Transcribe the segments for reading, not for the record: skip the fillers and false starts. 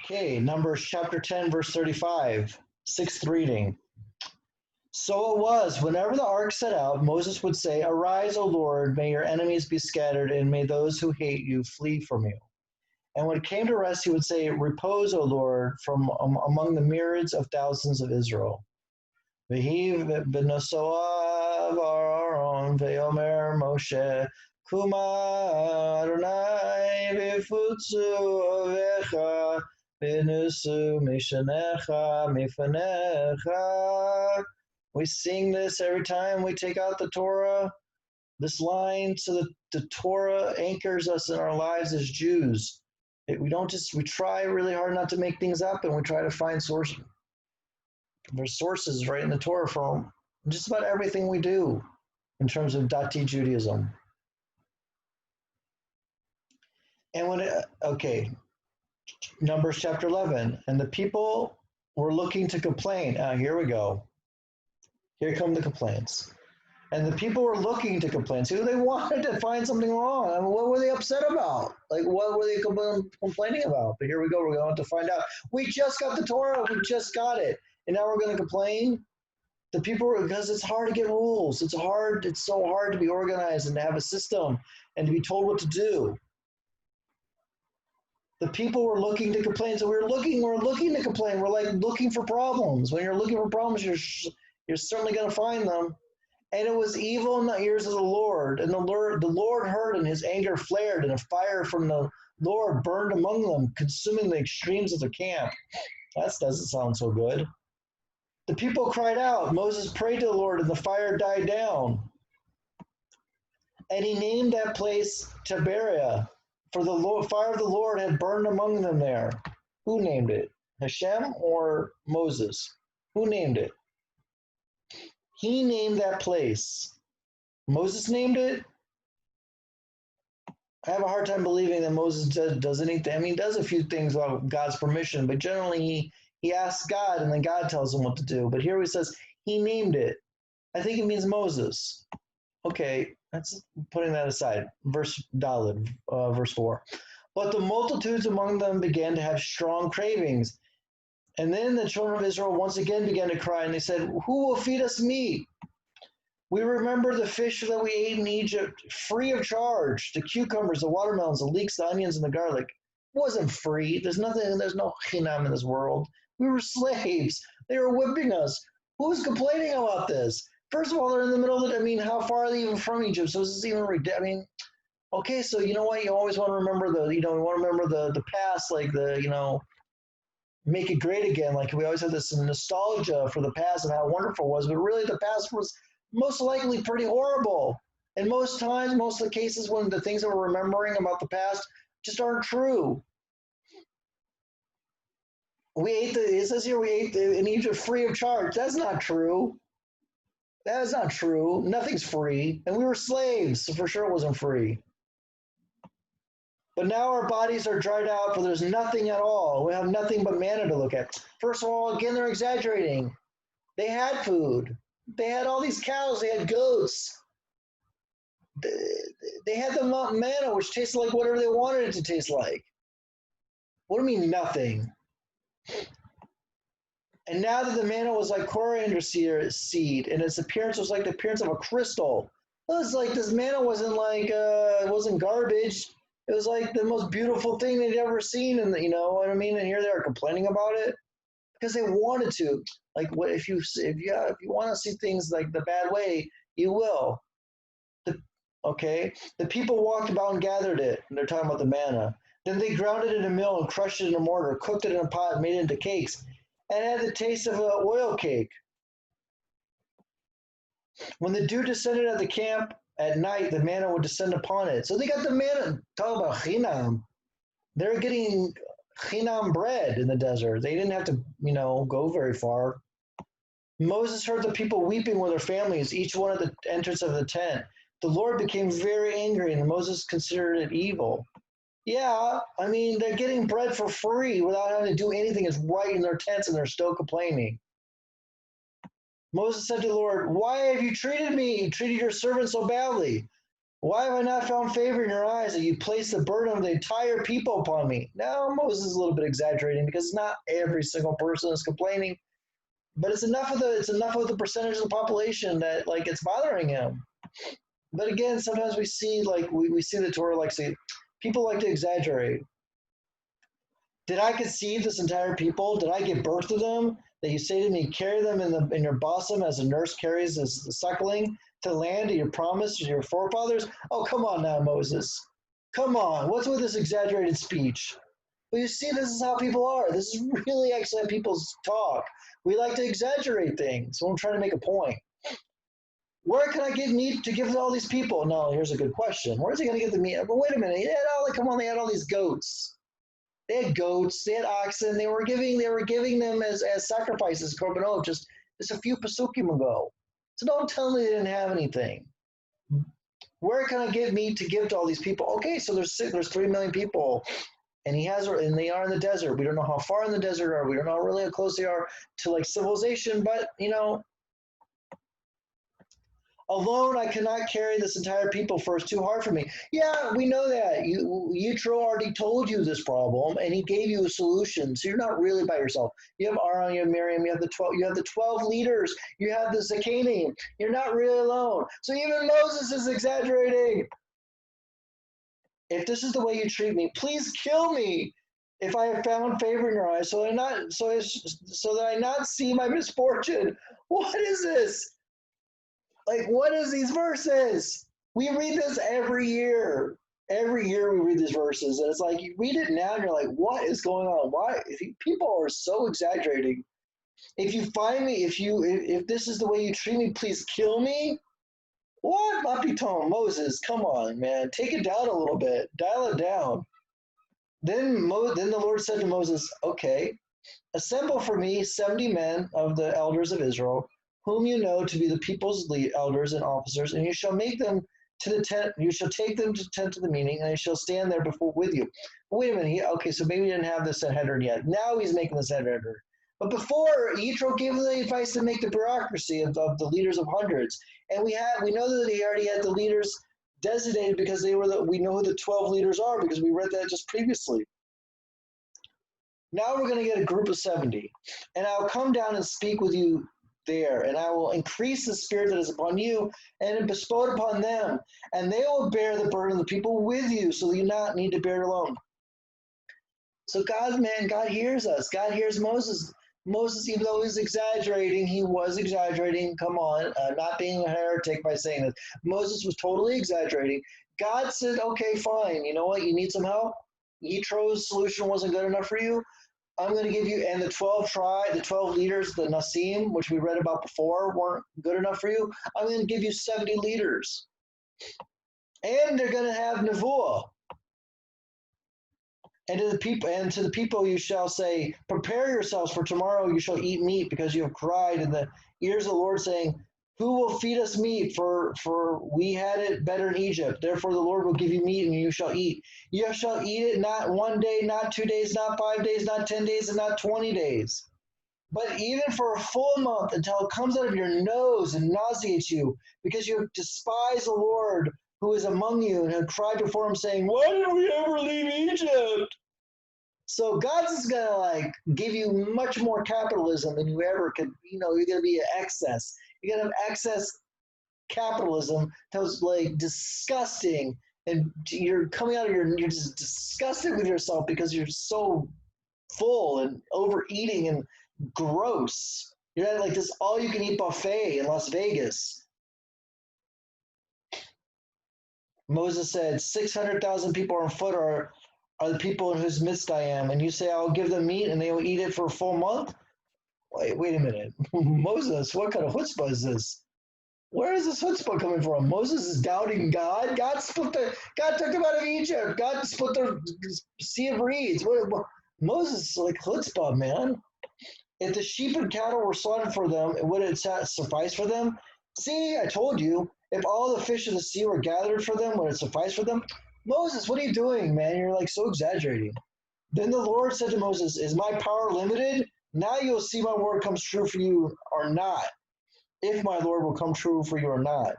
Okay, Numbers chapter 10, verse 35, sixth reading. So it was, whenever the ark set out, Moses would say, Arise, O Lord, may your enemies be scattered, and may those who hate you flee from you. And when it came to rest, he would say, Repose, O Lord, from among the myriads of thousands of Israel. V'hi b'nosoav Aaron ve'omer Moshe, Kuma Adonai v'futzu avecha v'nusu mishanecha mifanecha. We sing this every time we take out the Torah, this line, so that the Torah anchors us in our lives as Jews. We try really hard not to make things up, and we try to find sources. There's sources right in the Torah for just about everything we do in terms of Dati Judaism. And Numbers chapter 11, and the people were looking to complain. Here we go. Here come the complaints. And the people were looking to complain. So they wanted to find something wrong. I mean, what were they upset about? Like, what were they complaining about? But here we go. We're going to find out. We just got the Torah. We just got it. And now we're going to complain? The people, because it's hard to get rules. It's so hard to be organized and to have a system and to be told what to do. The people were looking to complain. So we're looking to complain. We're like looking for problems. When you're looking for problems, you're certainly going to find them. And it was evil in the ears of the Lord. And the Lord heard, and his anger flared, and a fire from the Lord burned among them, consuming the extremes of the camp. That doesn't sound so good. The people cried out. Moses prayed to the Lord, and the fire died down. And he named that place Taberah, for the fire of the Lord had burned among them there. Who named it? Hashem or Moses? Who named it? He named that place. Moses named it? I have a hard time believing that Moses does anything. I mean, he does a few things without God's permission, but generally he asks God, and then God tells him what to do. But here he says he named it. I think it means Moses. Okay, that's putting that aside. Verse 4. But the multitudes among them began to have strong cravings. And then the children of Israel once again began to cry, and they said, Who will feed us meat? We remember the fish that we ate in Egypt, free of charge. The cucumbers, the watermelons, the leeks, the onions, and the garlic. It wasn't free. There's no chinam in this world. We were slaves. They were whipping us. Who's complaining about this? First of all, they're in the middle of it. I mean, how far are they even from Egypt? So this is even ridiculous. I mean, okay, so you know what? You always want to remember the past, like make it great again. Like we always have this nostalgia for the past and how wonderful it was, but really the past was most likely pretty horrible. And most times, most of the cases when the things that we're remembering about the past just aren't true. It says here we ate in Egypt free of charge. That's not true. That is not true. Nothing's free. And we were slaves, so for sure it wasn't free. But now our bodies are dried out, for there's nothing at all. We have nothing but manna to look at. First of all, again, they're exaggerating. They had food. They had all these cows. They had goats. They had the manna, which tasted like whatever they wanted it to taste like. What do you mean nothing? And now that the manna was like coriander seed, and its appearance was like the appearance of a crystal. It was like this manna wasn't like it wasn't garbage. It was like the most beautiful thing they'd ever seen, and you know what I mean. And here they are complaining about it because they wanted to. Like, what if you want to see things like the bad way, you will. The people walked about and gathered it, and they're talking about the manna. Then they ground it in a mill and crushed it in a mortar, cooked it in a pot, and made it into cakes, and had the taste of an oil cake. When the dew descended at the camp at night, the manna would descend upon it. So they got the manna. Talk about chinam. They're getting chinam bread in the desert. They didn't have to, go very far. Moses heard the people weeping with their families, each one at the entrance of the tent. The Lord became very angry, and Moses considered it evil. Yeah, I mean, they're getting bread for free without having to do anything. It's right in their tents, and they're still complaining. Moses said to the Lord, Why have you treated your servant so badly? Why have I not found favor in your eyes that you place the burden of the entire people upon me? Now, Moses is a little bit exaggerating because not every single person is complaining, but it's enough of the percentage of the population that like it's bothering him. But again, sometimes we see like we see the Torah like say people like to exaggerate. Did I conceive this entire people? Did I give birth to them? That you say to me, carry them in your bosom as a nurse carries the suckling to land to your promise to your forefathers? Oh, come on now, Moses. Come on. What's with this exaggerated speech? Well, you see, this is how people are. This is really actually how people talk. We like to exaggerate things when we're trying to make a point. Where can I get meat to give to all these people? No, here's a good question. Where's he going to get the meat? But wait a minute. Come on, they had all these goats. They had goats, they had oxen, they were giving them as sacrifices, korbanot, just a few pasukim ago. So don't tell me they didn't have anything. Where can I get meat to give to all these people? Okay, so there's 3 million people, and they are in the desert. We don't know how far in the desert are. We don't know really how close they are to like civilization, but alone, I cannot carry this entire people, for it's too hard for me. Yeah, we know that. Yitro already told you this problem, and he gave you a solution. So you're not really by yourself. You have Aaron, you have Miriam, you have the 12. You have the 12 leaders. You have the Zakanim. You're not really alone. So even Moses is exaggerating. If this is the way you treat me, please kill me. If I have found favor in your eyes, so that I not see my misfortune. What is this? Like, what is these verses? We read this every year. Every year we read these verses, and it's like you read it now, and you're like, "What is going on? Why?" People are so exaggerating. If you find me, if this is the way you treat me, please kill me. What, Mapiton, Moses? Come on, man, take it down a little bit, dial it down. Then the Lord said to Moses, "Okay, assemble for me 70 men of the elders of Israel, whom you know to be the people's elders and officers, and you shall make them to the tent. You shall take them to the tent of the meeting, and they shall stand there before with you." Wait a minute. Okay, so maybe he didn't have the Sanhedrin yet. Now he's making the Sanhedrin. But before, Yitro gave the advice to make the bureaucracy of the leaders of hundreds, and we know that he already had the leaders designated because we know who the 12 leaders are because we read that just previously. Now we're going to get a group of 70, and I'll come down and speak with you there, and I will increase the spirit that is upon you and bestow it upon them, and they will bear the burden of the people with you, so that you not need to bear it alone. So God hears us. God hears Moses. Moses, even though he's exaggerating, he was exaggerating. Come on, not being a heretic by saying this. Moses was totally exaggerating. God said, okay, fine. You know what? You need some help? Yitro's solution wasn't good enough for you? I'm going to give you, and the 12 leaders, the Nasim, which we read about before, weren't good enough for you. I'm going to give you 70 leaders. And they're going to have Nevuah. And to the people you shall say, prepare yourselves, for tomorrow you shall eat meat, because you have cried in the ears of the Lord, saying, who will feed us meat? For we had it better in Egypt. Therefore the Lord will give you meat, and you shall eat. You shall eat it not 1 day, not 2 days, not 5 days, not 10 days, and not 20 days. But even for a full month, until it comes out of your nose and nauseates you, because you have despised the Lord who is among you, and have cried before him, saying, why did we ever leave Egypt? So God's is going to give you much more capitalism than you ever could. You're going to be an excess. You're going to have excess capitalism that was disgusting, and you're coming out of you're just disgusted with yourself because you're so full and overeating and gross. You're at this all-you-can-eat buffet in Las Vegas. Moses said, 600,000 people on foot are the people in whose midst I am. And you say, I'll give them meat and they will eat it for a full month? Wait a minute. Moses, what kind of chutzpah is this? Where is this chutzpah coming from? Moses is doubting God. God took them out of Egypt. God split the Sea of Reeds. Moses is chutzpah, man. If the sheep and cattle were slaughtered for them, would it suffice for them? See, I told you. If all the fish of the sea were gathered for them, would it suffice for them? Moses, what are you doing, man? You're so exaggerating. Then the Lord said to Moses, is my power limited? Now you'll see my word comes true for you or not. If my Lord will come true for you or not.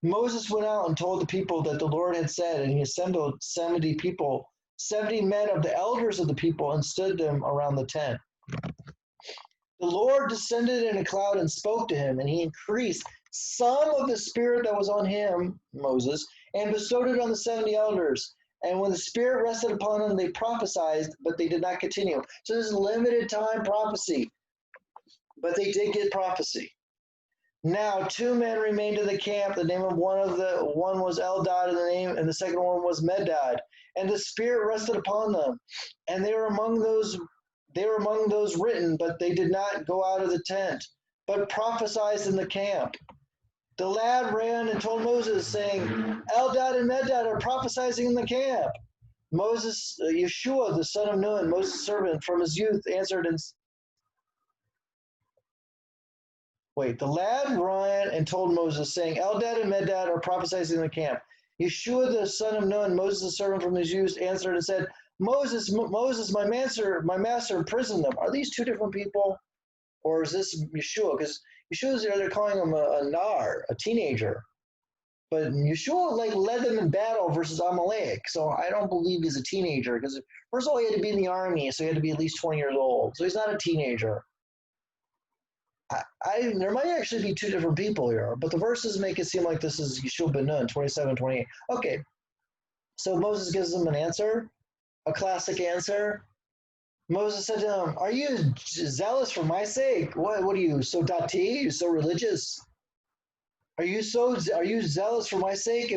Moses went out and told the people that the Lord had said, and he assembled 70 people, 70 men of the elders of the people, and stood them around the tent. The Lord descended in a cloud and spoke to him, and he increased some of the spirit that was on him, Moses, and bestowed it on the 70 elders. And when the spirit rested upon them, they prophesied, but they did not continue. So this is limited time prophecy, but they did get prophecy. Now 2 men remained in the camp. The name of one was Eldad, and the second one was Medad. And the spirit rested upon them, and they were among those written, but they did not go out of the tent, but prophesied in the camp. The lad ran and told Moses, saying, Eldad and Medad are prophesying in the camp. Moses, Yeshua, the son of Nun, Moses' servant from his youth, answered and the lad ran and told Moses, saying, Eldad and Medad are prophesying in the camp. Yeshua, the son of Nun, Moses' servant from his youth, answered and said, Moses, my master imprisoned them. Are these 2 different people? Or is this Yeshua? Because Yeshua's there, they're calling him a nar, a teenager. But Yeshua led them in battle versus Amalek. So I don't believe he's a teenager, because first of all, he had to be in the army, so he had to be at least 20 years old. So he's not a teenager. There might actually be 2 different people here, but the verses make it seem like this is Yeshua ben Nun, 27, 28. Okay, so Moses gives them an answer, a classic answer. Moses said to them, are you zealous for my sake? What are you, so dati? You're so religious? Are you zealous for my sake?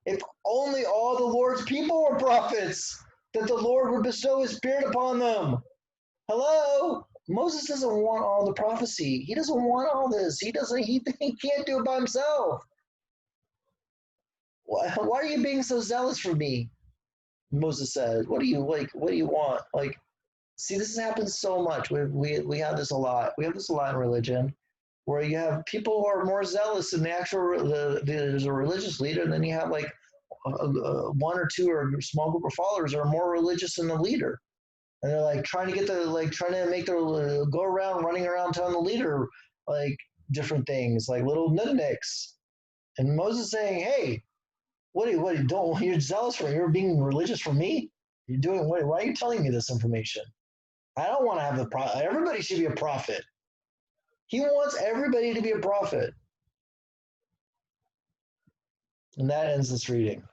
If only all the Lord's people were prophets, that the Lord would bestow his spirit upon them. Hello? Moses doesn't want all the prophecy. He doesn't want all this. He can't do it by himself. Why are you being so zealous for me? Moses said, what do you want? See, this happens so much. We have this a lot. We have this a lot in religion, where you have people who are more zealous than there's a religious leader, and then you have 1 or 2 or a small group of followers that are more religious than the leader. And they're trying to make their go around running around telling the leader different things, like little nutnicks. And Moses saying, hey, you're zealous for me? You're being religious for me? Why are you telling me this information? I don't want to have everybody should be a prophet. He wants everybody to be a prophet. And that ends this reading.